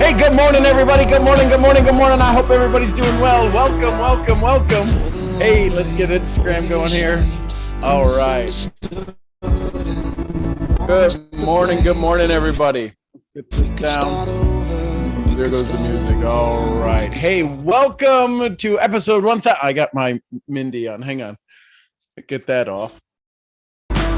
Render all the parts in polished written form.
Hey, good morning, everybody. Good morning, good morning, good morning. I hope everybody's doing well. Welcome, welcome, welcome. Hey, let's get Instagram going here. All right. Good morning, everybody. Let's get this down. There goes the music. All right. Hey, welcome to episode 1000. I got my Mindy on. Hang on. Get that off.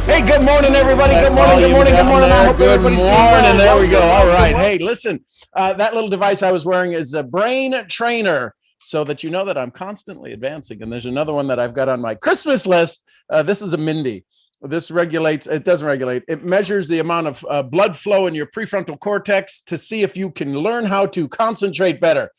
Hey, good morning, everybody. Good morning, good morning, good morning. I hope everybody's doing well. There we go. All right. Hey, listen, that little device I was wearing is a brain trainer, so that you know that I'm constantly advancing. And there's another one that I've got on my Christmas list. This is a Mindy. This regulates, it doesn't regulate, it measures the amount of blood flow in your prefrontal cortex to see if you can learn how to concentrate better.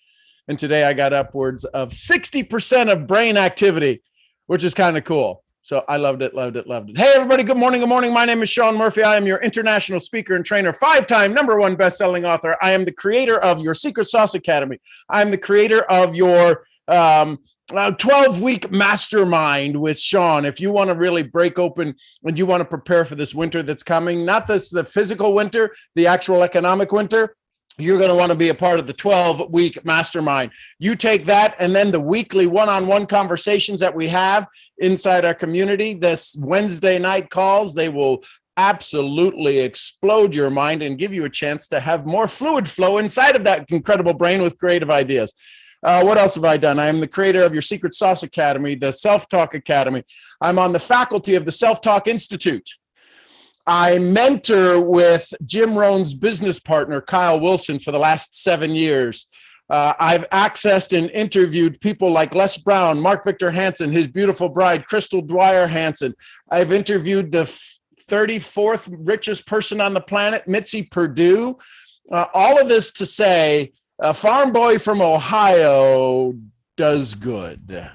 And today I got upwards of 60% of brain activity, which is kind of cool. So I loved it, loved it, loved it. Hey, everybody. Good morning. Good morning. My name is Sean Murphy. I am your international speaker and trainer, 5-time #1 best-selling author. I am the creator of your Secret Sauce Academy. I'm the creator of your 12-week mastermind with Sean. If you want to really break open and you want to prepare for this winter that's coming, not the physical winter, the actual economic winter, you're going to want to be a part of the 12-week mastermind. You take that and then the weekly one-on-one conversations that we have inside our community, this Wednesday night calls, they will absolutely explode your mind and give you a chance to have more fluid flow inside of that incredible brain with creative ideas. What else have I done? I am the creator of your Secret Sauce Academy, the Self-Talk Academy. I'm on the faculty of the Self-Talk Institute. I mentor with Jim Rohn's business partner, Kyle Wilson, for the last 7 years. I've accessed and interviewed people like Les Brown, Mark Victor Hansen, his beautiful bride, Crystal Dwyer Hansen. I've interviewed the 34th richest person on the planet, Mitzi Perdue. All of this to say, a farm boy from Ohio does good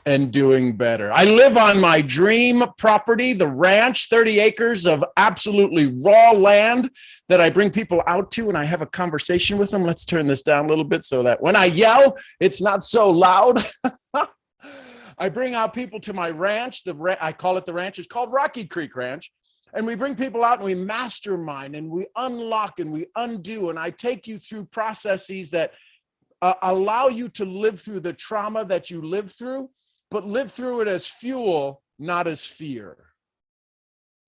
and doing better. I live on my dream property, the ranch, 30 acres of absolutely raw land that I bring people out to, and I have a conversation with them. Let's turn this down a little bit so that when I yell, it's not so loud. I bring out people to my ranch. I call it the ranch. It's called Rocky Creek Ranch. And we bring people out and we mastermind and we unlock and we undo. And I take you through processes that allow you to live through the trauma that you live through, but live through it as fuel, not as fear.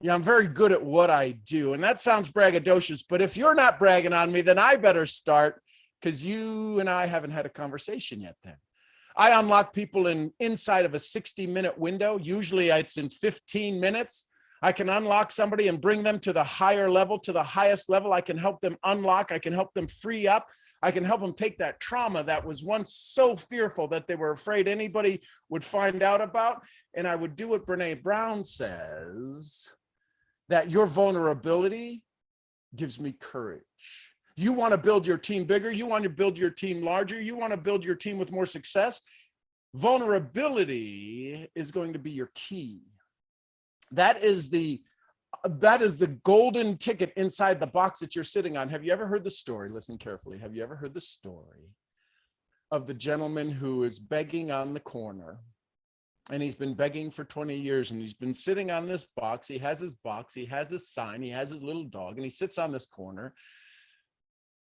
Yeah, I'm very good at what I do. And that sounds braggadocious, but if you're not bragging on me, then I better start, because you and I haven't had a conversation yet then. I unlock people inside of a 60-minute window. Usually it's in 15 minutes. I can unlock somebody and bring them to the higher level, to the highest level. I can help them unlock. I can help them free up. I can help them take that trauma that was once so fearful that they were afraid anybody would find out about. And I would do what Brene Brown says, that your vulnerability gives me courage. You want to build your team bigger. You want to build your team larger. You want to build your team with more success. Vulnerability is going to be your key. That is the golden ticket inside the box that you're sitting on. Have you ever heard the story? Listen carefully. Have you ever heard the story of the gentleman who is begging on the corner? And he's been begging for 20 years and he's been sitting on this box. He has his box, he has his sign, he has his little dog, and he sits on this corner.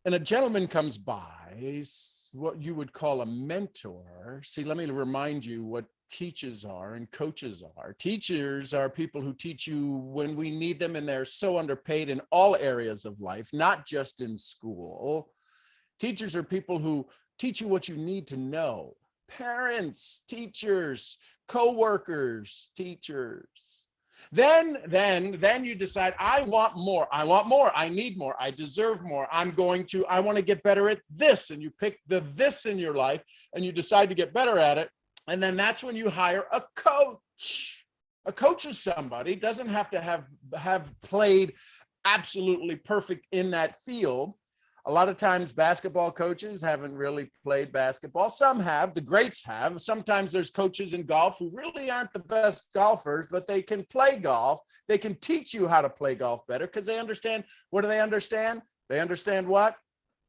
And a gentleman comes by. He's what you would call a mentor. See, let me remind you what teachers are and coaches are. Teachers are people who teach you when we need them, and they're so underpaid in all areas of life, not just in school. Teachers are people who teach you what you need to know. Parents, teachers, co-workers, teachers. Then you decide, I want more, I need more, I deserve more, I want to get better at this. And you pick the this in your life and you decide to get better at it. And then that's when you hire a coach. A coach is somebody, doesn't have to have played absolutely perfect in that field. A lot of times basketball coaches haven't really played basketball. Some have, the greats have. Sometimes there's coaches in golf who really aren't the best golfers, but they can play golf. They can teach you how to play golf better because they understand. What do they understand? They understand what?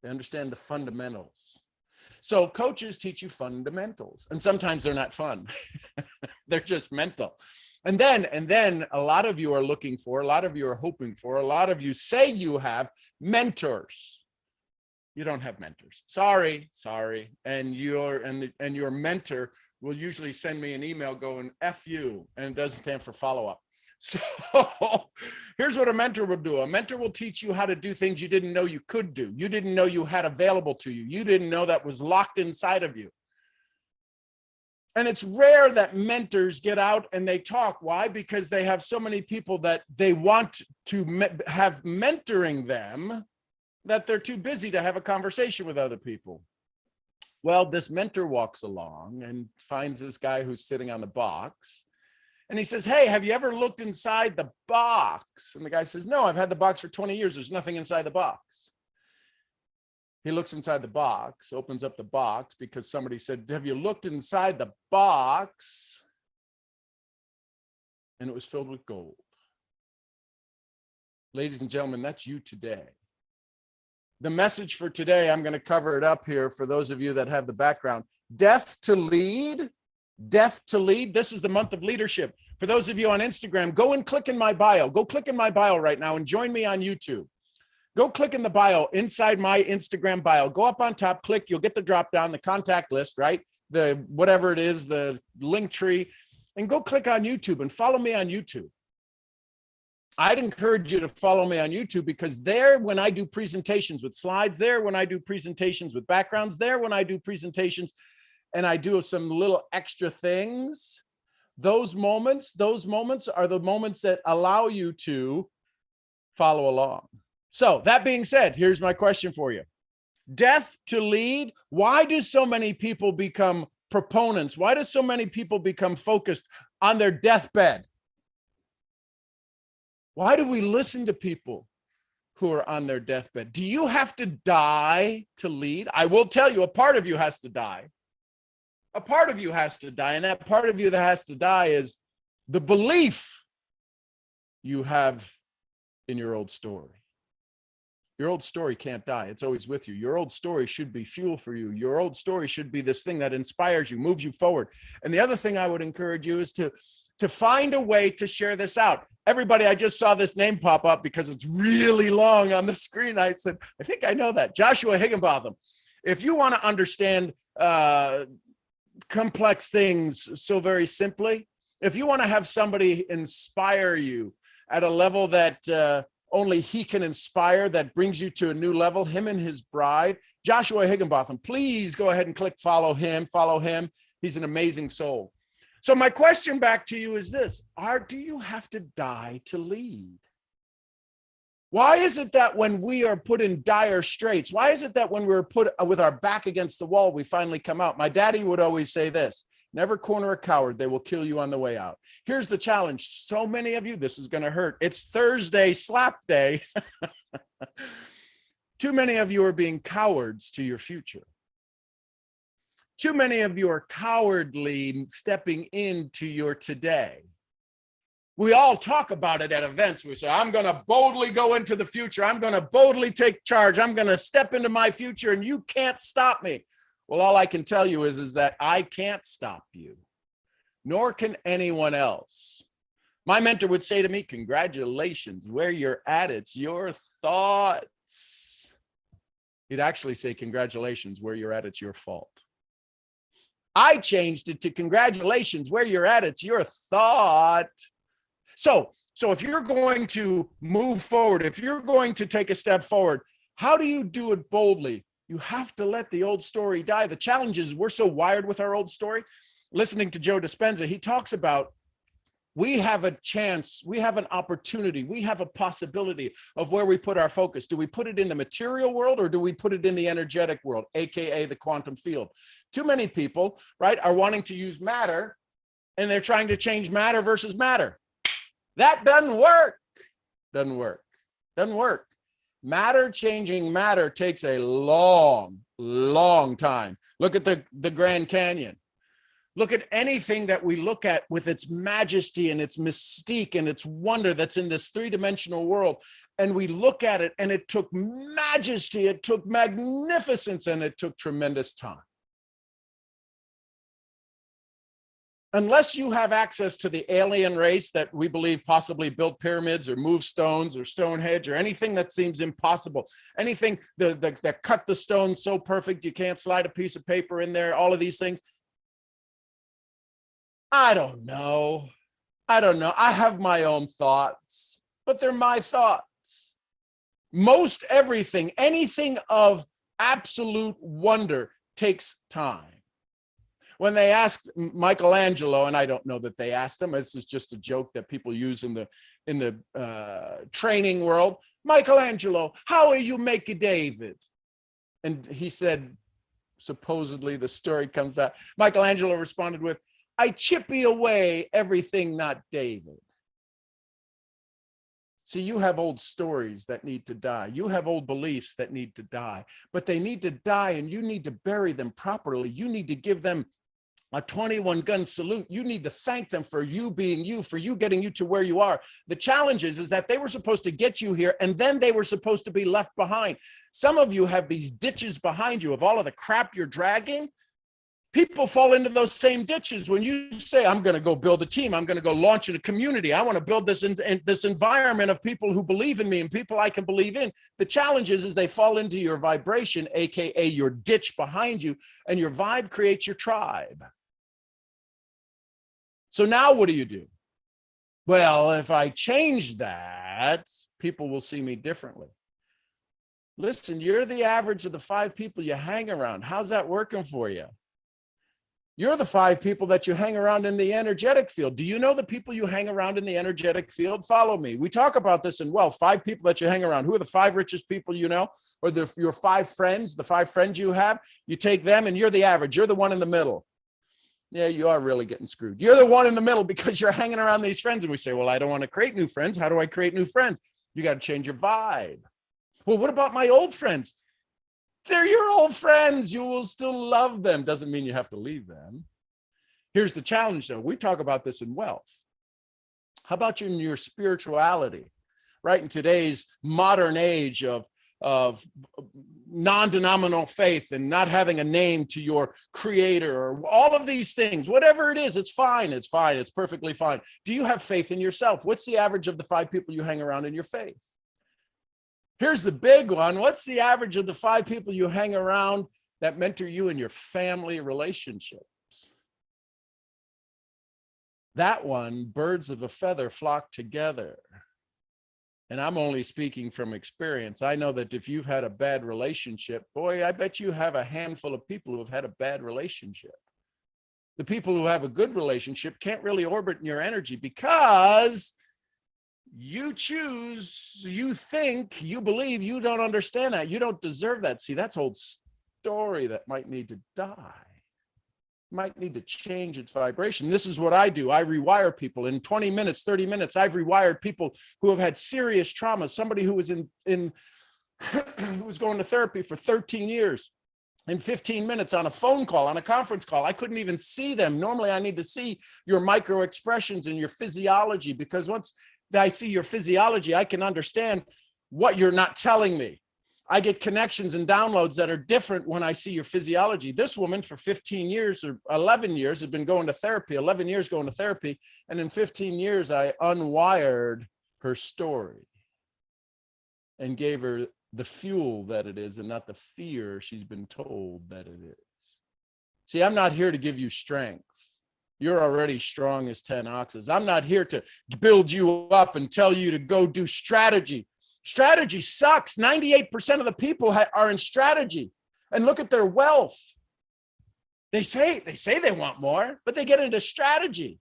They understand the fundamentals. So coaches teach you fundamentals, and sometimes they're not fun. They're just mental. And then a lot of you are looking for, a lot of you are hoping for, a lot of you say you have mentors. You don't have mentors. Sorry. And your mentor will usually send me an email going F you, and it doesn't stand for follow-up. So here's what a mentor will do. A mentor will teach you how to do things you didn't know you could do. You didn't know you had available to you. You didn't know that was locked inside of you. And it's rare that mentors get out and they talk. Why? Because they have so many people that they want to have mentoring them that they're too busy to have a conversation with other people. Well, this mentor walks along and finds this guy who's sitting on the box. And he says, hey, have you ever looked inside the box? And the guy says, no, I've had the box for 20 years. There's nothing inside the box. He looks inside the box, opens up the box because somebody said, have you looked inside the box? And it was filled with gold. Ladies and gentlemen, that's you today. The message for today, I'm going to cover it up here for those of you that have the background. Death to lead. Death to lead. This is the month of leadership. For those of you on Instagram, go and click in my bio. Go click in my bio right now and join me on YouTube. Go click in the bio inside my Instagram bio. Go up on top, click. You'll get the drop down, the contact list, right? The whatever it is, the link tree, and go click on YouTube and follow me on YouTube. I'd encourage you to follow me on YouTube because there, when I do presentations with slides, there, when I do presentations with backgrounds, there, when I do presentations and I do some little extra things, those moments are the moments that allow you to follow along. So that being said, here's my question for you. Death to lead. Why do so many people become proponents? Why do so many people become focused on their deathbed? Why do we listen to people who are on their deathbed? Do you have to die to lead? I will tell you, a part of you has to die. A part of you has to die. And that part of you that has to die is the belief you have in your old story. Your old story can't die. It's always with you. Your old story should be fuel for you. Your old story should be this thing that inspires you, moves you forward. And the other thing I would encourage you is to find a way to share this out. Everybody, I just saw this name pop up because it's really long on the screen. I said, I think I know that. Joshua Higginbotham. If you want to understand complex things so very simply, if you want to have somebody inspire you at a level that only he can inspire, that brings you to a new level, him and his bride, Joshua Higginbotham, please go ahead and click follow him. He's an amazing soul. So my question back to you is this: do you have to die to lead? Why is it that when we are put in dire straits, why is it that when we're put with our back against the wall, we finally come out? My daddy would always say this: never corner a coward, they will kill you on the way out. Here's the challenge. So many of you, this is going to hurt. It's Thursday slap day. Too many of you are being cowards to your future. Too many of you are cowardly stepping into your today. We all talk about it at events. We say, I'm going to boldly go into the future. I'm going to boldly take charge. I'm going to step into my future and you can't stop me. Well, all I can tell you is that I can't stop you, nor can anyone else. My mentor would say to me, congratulations, where you're at, it's your thoughts. He'd actually say, congratulations, where you're at, it's your fault. I changed it to congratulations, where you're at, it's your thought. So if you're going to move forward, if you're going to take a step forward, how do you do it boldly? You have to let the old story die. The challenge is we're so wired with our old story. Listening to Joe Dispenza, he talks about we have a chance, we have an opportunity, we have a possibility of where we put our focus. Do we put it in the material world or do we put it in the energetic world, AKA the quantum field? Too many people, right, are wanting to use matter and they're trying to change matter versus matter. That doesn't work. Doesn't work. Matter changing matter takes a long, long time. Look at the Grand Canyon. Look at anything that we look at with its majesty and its mystique and its wonder that's in this three-dimensional world. And we look at it and it took majesty, it took magnificence, and it took tremendous time. unless you have access to the alien race that we believe possibly built pyramids or moved stones or Stonehenge or anything that seems impossible, anything that cut the stone so perfect you can't slide a piece of paper in there, all of these things. I don't know. I have my own thoughts, but they're my thoughts. Most everything, anything of absolute wonder takes time. When they asked Michelangelo, and I don't know that they asked him, this is just a joke that people use in the training world. Michelangelo, how are you make David? And he said, supposedly the story comes back. Michelangelo responded with, I chippy away everything not David. See, you have old stories that need to die. You have old beliefs that need to die, but they need to die and you need to bury them properly. You need to give them a 21-gun salute. You need to thank them for you being you, for you getting you to where you are. The challenge is that they were supposed to get you here and then they were supposed to be left behind. Some of you have these ditches behind you of all of the crap you're dragging. People fall into those same ditches when you say, I'm going to go build a team. I'm going to go launch in a community. I want to build this this environment of people who believe in me and people I can believe in. The challenge is they fall into your vibration, AKA your ditch behind you, and your vibe creates your tribe. So now what do? Well, if I change that, people will see me differently. Listen, you're the average of the 5 people you hang around. How's that working for you? You're the 5 people that you hang around in the energetic field. Do you know the people you hang around in the energetic field? Follow me. We talk about this in wealth. 5 people that you hang around. Who are the 5 richest people you know? Or your 5 friends, the 5 friends you have? You take them and you're the average. You're the one in the middle. Yeah, you are really getting screwed. You're the one in the middle because you're hanging around these friends. And we say, well, I don't want to create new friends. How do I create new friends? You got to change your vibe. Well, what about my old friends? They're your old friends. You will still love them. Doesn't mean you have to leave them. Here's the challenge, though. We talk about this in wealth. How about in your spirituality? Right in today's modern age of non-denominational faith and not having a name to your creator or all of these things, whatever it is, it's fine. It's fine. It's perfectly fine. Do you have faith in yourself? What's the average of the 5 people you hang around in your faith? Here's the big one. What's the average of the 5 people you hang around that mentor you in your family relationships? That one, birds of a feather flock together. And I'm only speaking from experience. I know that if you've had a bad relationship, boy, I bet you have a handful of people who have had a bad relationship. The people who have a good relationship can't really orbit in your energy because you choose, you think, you believe, you don't understand that. You don't deserve that. See, that's old story that might need to die. Might need to change its vibration. This is what I do. I rewire people in 20 minutes, 30 minutes. I've rewired people who have had serious trauma. Somebody who was who was going to therapy for 13 years. In 15 minutes on a phone call, on a conference call, I couldn't even see them. Normally, I need to see your micro expressions and your physiology, because once I see your physiology, I can understand what you're not telling me. I get connections and downloads that are different when I see your physiology. This woman for 15 years or 11 years had been going to therapy, 11 years going to therapy. And in 15 years, I unwired her story and gave her the fuel that it is and not the fear she's been told that it is. See, I'm not here to give you strength. You're already strong as 10 oxes. I'm not here to build you up and tell you to go do strategy. Strategy sucks. 98% of the people are in strategy, and look at their wealth. They say they want more, but they get into strategy.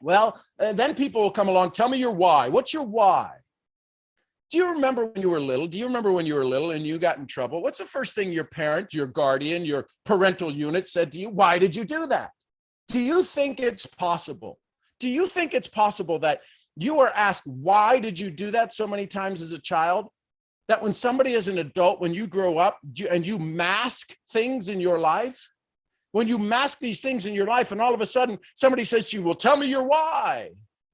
Well, then people will come along. Tell me your why. What's your why? Do you remember when you were little? Do you remember when you were little and you got in trouble? What's the first thing your parent, your guardian, your parental unit said to you? Why did you do that? Do you think it's possible? Do you think it's possible that you were asked, why did you do that so many times as a child? That when somebody is an adult, when you grow up and you mask things in your life, when you mask these things in your life and all of a sudden somebody says to you, well, tell me your why.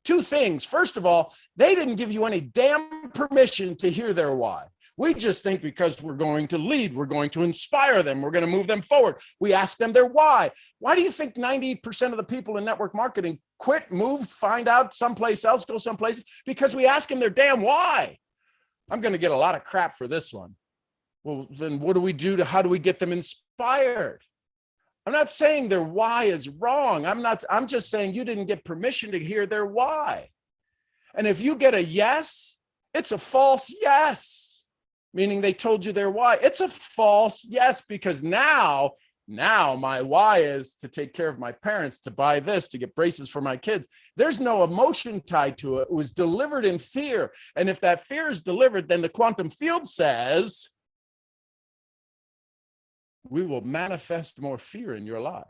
2 things. First of all, they didn't give you any damn permission to hear their why. We just think because we're going to lead, we're going to inspire them, we're going to move them forward. We ask them their why. Why do you think 90% of the people in network marketing quit, move, find out someplace else, go someplace? Because we ask them their damn why. I'm going to get a lot of crap for this one. Well, then what do we do how do we get them inspired? I'm not saying their why is wrong. I'm just saying you didn't get permission to hear their why. And if you get a yes, it's a false yes, meaning they told you their why. It's a false yes, because now my why is to take care of my parents, to buy this, to get braces for my kids. There's no emotion tied to it. It was delivered in fear. And if that fear is delivered, then the quantum field says, we will manifest more fear in your lives.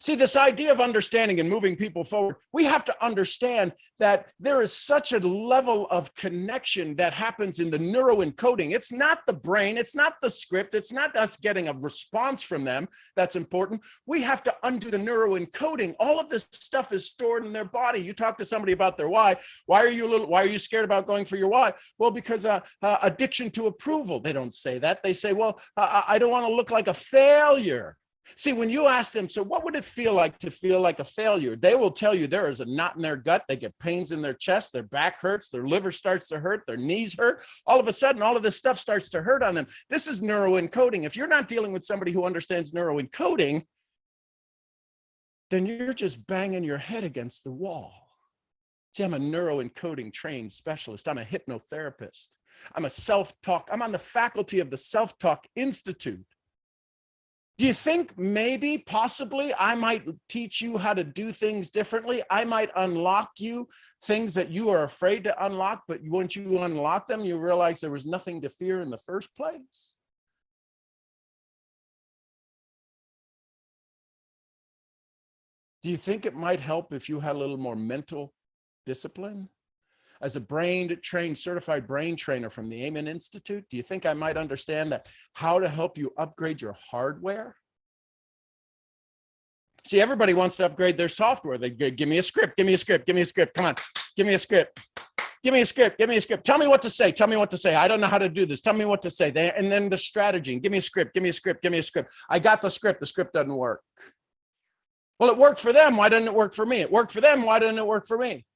See, this idea of understanding and moving people forward, we have to understand that there is such a level of connection that happens in the neuroencoding. It's not the brain, it's not the script, it's not us getting a response from them that's important. We have to undo the neuroencoding. All of this stuff is stored in their body. You talk to somebody about their why. Why are you scared about going for your why? Well, because addiction to approval. They don't say that. They say, well, I don't want to look like a failure. See, when you ask them, so what would it feel like to feel like a failure? They will tell you there is a knot in their gut. They get pains in their chest, their back hurts, their liver starts to hurt, their knees hurt. All of a sudden, all of this stuff starts to hurt on them. This is neuroencoding. If you're not dealing with somebody who understands neuroencoding, then you're just banging your head against the wall. See, I'm a neuroencoding trained specialist. I'm a hypnotherapist. I'm a self-talk. I'm on the faculty of the Self-Talk Institute. Do you think maybe, possibly, I might teach you how to do things differently? I might unlock you things that you are afraid to unlock, but once you unlock them, you realize there was nothing to fear in the first place? Do you think it might help if you had a little more mental discipline? As a certified brain trainer from the Amen Institute, do you think I might understand that how to help you upgrade your hardware? See, everybody wants to upgrade their software. They give me a script, give me a script, give me a script. Come on, give me a script. Give me a script, give me a script. Tell me what to say, tell me what to say. I don't know how to do this. Tell me what to say. And then the strategy. Give me a script, give me a script, give me a script. I got the script doesn't work. Well, it worked for them. Why didn't it work for me? It worked for them. Why didn't it work for me?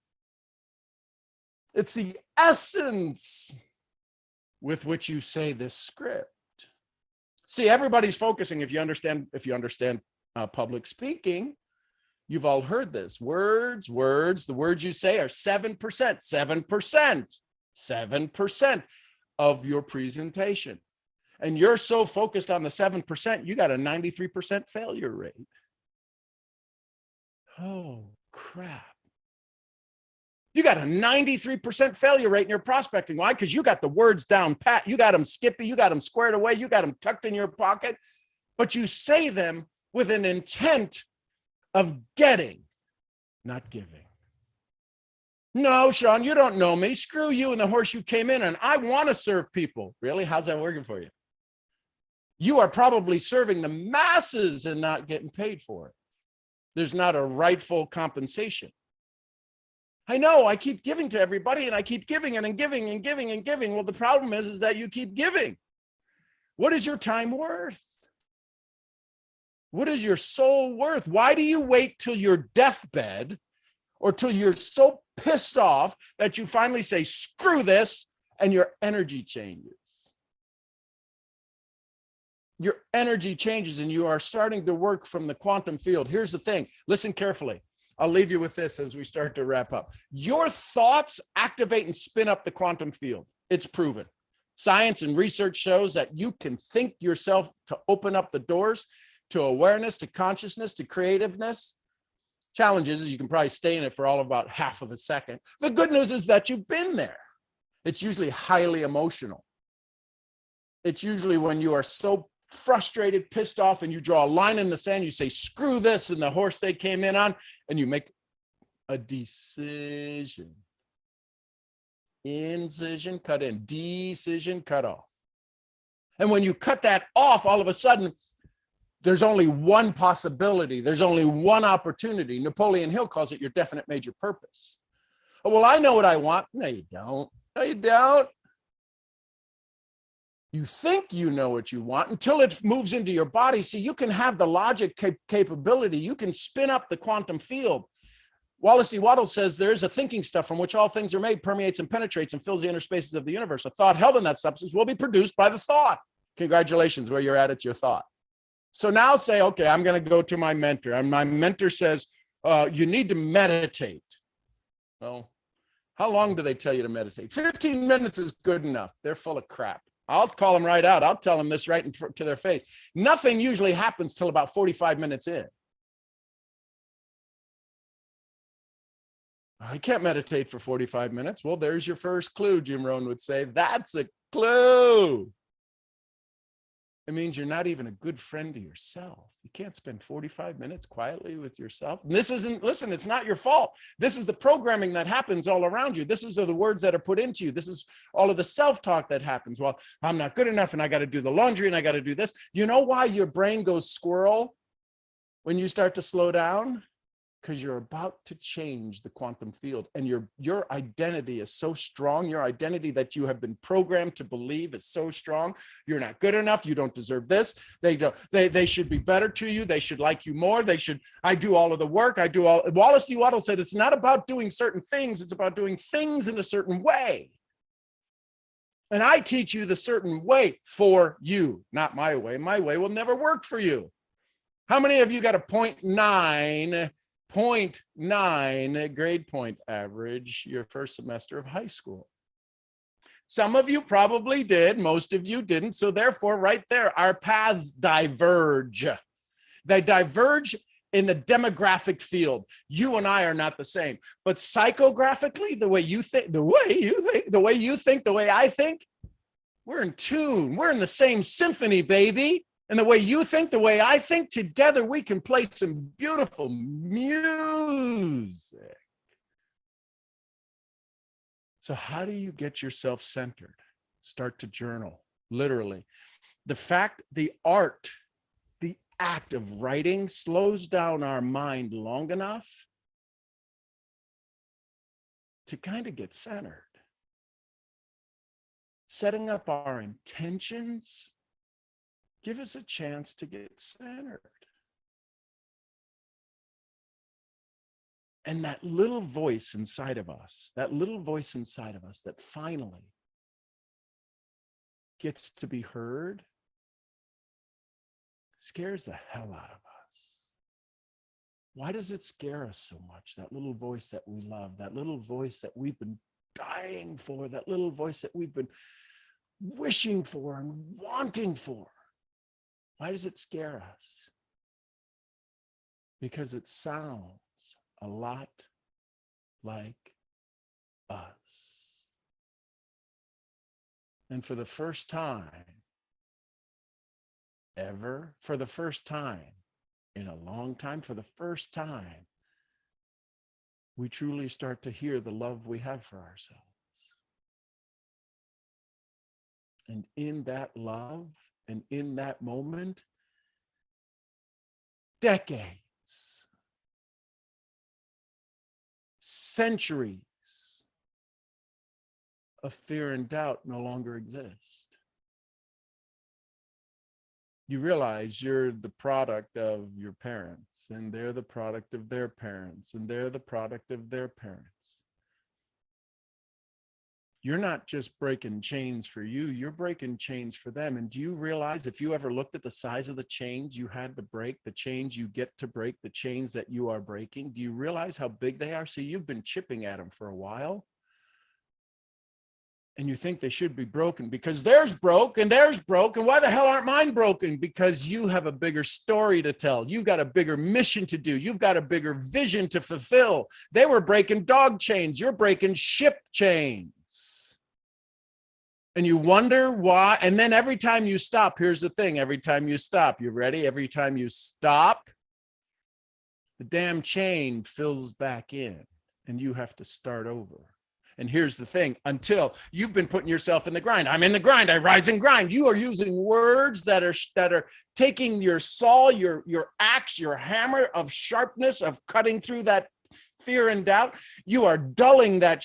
It's the essence with which you say this script. See, everybody's focusing. If you understand public speaking, you've all heard this. Words. The words you say are 7%, 7% of your presentation. And you're so focused on the 7%, you got a 93% failure rate. Oh, crap. You got a 93% failure rate in your prospecting. Why? Because you got the words down pat. You got them skippy. You got them squared away. You got them tucked in your pocket. But you say them with an intent of getting, not giving. No, Sean, you don't know me. Screw you and the horse you came in on. I want to serve people. Really? How's that working for you? You are probably serving the masses and not getting paid for it. There's not a rightful compensation. I know, I keep giving to everybody and I keep giving and giving and giving and giving. Well, the problem is that you keep giving. What is your time worth? What is your soul worth? Why do you wait till your deathbed or till you're so pissed off that you finally say, screw this, and your energy changes? Your energy changes and you are starting to work from the quantum field. Here's the thing. Listen carefully. I'll leave you with this as we start to wrap up. Your thoughts activate and spin up the quantum field. It's proven. Science and research shows that you can think yourself to open up the doors to awareness, to consciousness, to creativeness. Challenge is you can probably stay in it for all of about half of a second. The good news is that you've been there. It's usually highly emotional. It's usually when you are so frustrated, pissed off, and you draw a line in the sand, you say, screw this, and the horse they came in on, and you make a decision. Incision, cut in, decision, cut off. And when you cut that off, all of a sudden, there's only one possibility. There's only one opportunity. Napoleon Hill calls it your definite major purpose. Oh, well, I know what I want. No, you don't. No, you don't. You think you know what you want until it moves into your body. See, you can have the logic capability. You can spin up the quantum field. Wallace D. Waddell says there is a thinking stuff from which all things are made, permeates and penetrates and fills the inner spaces of the universe. A thought held in that substance will be produced by the thought. Congratulations, where you're at, it's your thought. So now say, okay, I'm going to go to my mentor. And my mentor says, you need to meditate. Well, how long do they tell you to meditate? 15 minutes is good enough. They're full of crap. I'll call them right out. I'll tell them this right to their face. Nothing usually happens till about 45 minutes in. I can't meditate for 45 minutes. Well, there's your first clue, Jim Rohn would say. That's a clue. It means you're not even a good friend to yourself. You can't spend 45 minutes quietly with yourself. And this isn't, listen, it's not your fault. This is the programming that happens all around you. This is the words that are put into you. This is all of the self-talk that happens. Well, I'm not good enough and I got to do the laundry and I got to do this. You know why your brain goes squirrel when you start to slow down? Because you're about to change the quantum field, and your identity is so strong. Your identity that you have been programmed to believe is so strong. You're not good enough. You don't deserve this. They should be better to you. They should like you more. I do all of the work. Wallace D. Waddell said, it's not about doing certain things. It's about doing things in a certain way. And I teach you the certain way for you, not my way. My way will never work for you. How many of you got a 0.9 grade point average your first semester of high school? Some of you probably did, most of you didn't. So therefore, right there, our paths diverge. They diverge in the demographic field. You and I are not the same. But psychographically, the way you think, the way I think, we're in tune. We're in the same symphony, baby. And the way you think, the way I think, together we can play some beautiful music. So how do you get yourself centered? Start to journal, literally. The act of writing slows down our mind long enough to kind of get centered. Setting up our intentions give us a chance to get centered. And that little voice inside of us that finally gets to be heard, scares the hell out of us. Why does it scare us so much? That little voice that we love, that little voice that we've been dying for, that little voice that we've been wishing for and wanting for. Why does it scare us? Because it sounds a lot like us. And for the first time ever, for the first time in a long time, for the first time, we truly start to hear the love we have for ourselves. And in that love, and in that moment, decades, centuries of fear and doubt no longer exist. You realize you're the product of your parents, and they're the product of their parents, and they're the product of their parents. You're not just breaking chains for you, you're breaking chains for them. And do you realize, if you ever looked at the size of the chains you had to break, the chains you get to break, the chains that you are breaking, do you realize how big they are? See, you've been chipping at them for a while. And you think they should be broken because theirs broke and theirs broke. And why the hell aren't mine broken? Because you have a bigger story to tell. You've got a bigger mission to do. You've got a bigger vision to fulfill. They were breaking dog chains. You're breaking ship chains. And you wonder why. And then every time you stop, here's the thing. Every time you stop, you ready? Every time you stop, the damn chain fills back in and you have to start over. And here's the thing, until you've been putting yourself in the grind. I'm in the grind, I rise and grind. You are using words that are taking your saw, your axe, your hammer of sharpness, of cutting through that fear and doubt. You are dulling that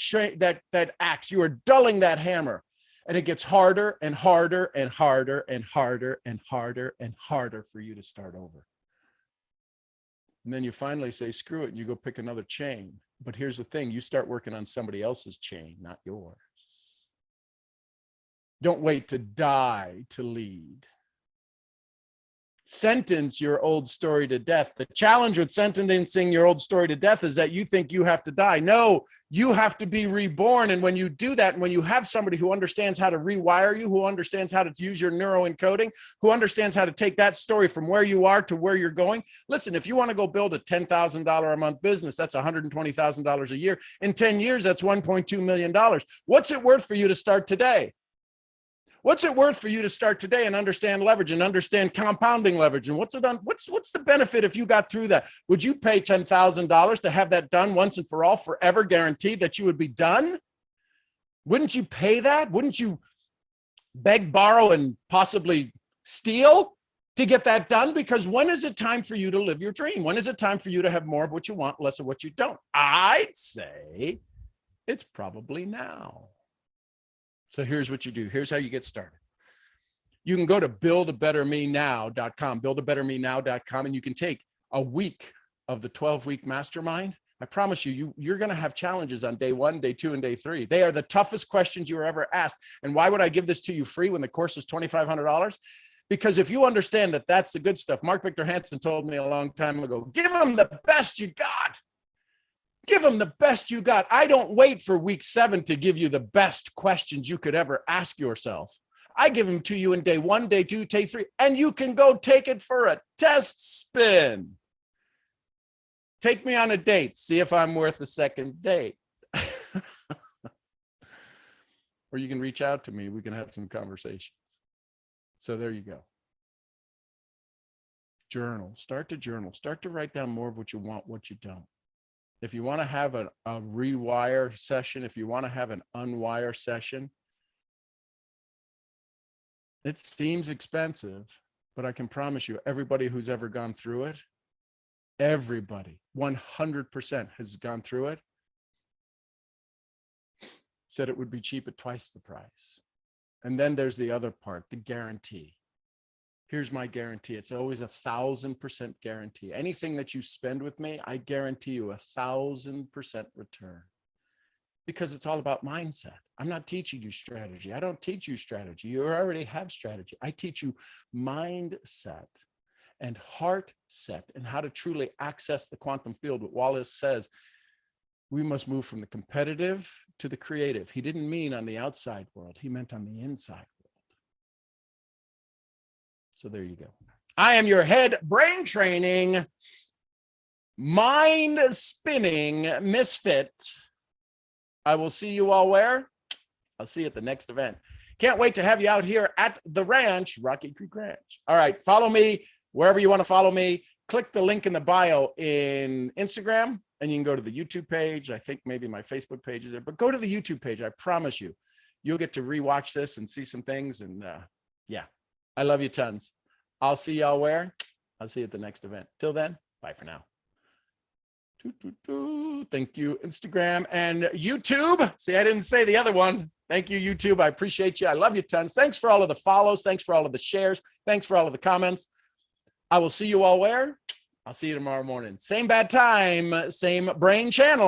axe. You are dulling that hammer. And it gets harder and harder and harder and harder and harder and harder for you to start over. And then you finally say, screw it, and you go pick another chain. But here's the thing, you start working on somebody else's chain, not yours. Don't wait to die to lead. Sentence your old story to death. The challenge with sentencing your old story to death is that you think you have to die. No, you have to be reborn. And when you do that, and when you have somebody who understands how to rewire you, who understands how to use your neuroencoding, who understands how to take that story from where you are to where you're going. Listen, if you want to go build a $10,000 a month business, that's $120,000 a year. In 10 years, that's $1.2 million. What's it worth for you to start today? What's it worth for you to start today and understand leverage and understand compounding leverage? And what's the benefit if you got through that? Would you pay $10,000 to have that done once and for all, forever guaranteed that you would be done? Wouldn't you pay that? Wouldn't you beg, borrow, and possibly steal to get that done? Because when is it time for you to live your dream? When is it time for you to have more of what you want, less of what you don't? I'd say it's probably now. So here's what you do. Here's how you get started. You can go to buildabettermenow.com, buildabettermenow.com, and you can take a week of the 12-week mastermind. I promise you, you're going to have challenges on day 1, day 2, and day 3. They are the toughest questions you were ever asked. And why would I give this to you free when the course is $2,500? Because if you understand that that's the good stuff, Mark Victor Hansen told me a long time ago, give them the best you got. Give them the best you got. I don't wait for week 7 to give you the best questions you could ever ask yourself. I give them to you in day 1, day 2, day 3, and you can go take it for a test spin. Take me on a date. See if I'm worth a second date. Or you can reach out to me. We can have some conversations. So there you go. Journal. Start to journal. Start to write down more of what you want, what you don't. If you want to have a rewire session, if you want to have an unwire session, it seems expensive, but I can promise you, everybody who's ever gone through it, everybody, 100% has gone through it, said it would be cheap at twice the price. And then there's the other part, the guarantee. Here's my guarantee. It's always 1,000% guarantee. Anything that you spend with me, I guarantee you 1,000% return, because it's all about mindset. I'm not teaching you strategy. I don't teach you strategy. You already have strategy. I teach you mindset and heart set and how to truly access the quantum field. What Wallace says, we must move from the competitive to the creative. He didn't mean on the outside world. He meant on the inside world. So there you go. I am your head brain training, mind spinning misfit. I will see you all where? I'll see you at the next event. Can't wait to have you out here at the ranch, Rocky Creek Ranch. All right, follow me wherever you want to follow me. Click the link in the bio in Instagram, and you can go to the YouTube page. I think maybe my Facebook page is there, but go to the YouTube page. I promise you, you'll get to rewatch this and see some things. And yeah. I love you tons. I'll see y'all where? I'll see you at the next event. Till then, bye for now. Thank you, Instagram and YouTube. See, I didn't say the other one. Thank you, YouTube. I appreciate you. I love you tons. Thanks for all of the follows. Thanks for all of the shares. Thanks for all of the comments. I will see you all where? I'll see you tomorrow morning. Same bad time, same brain channel.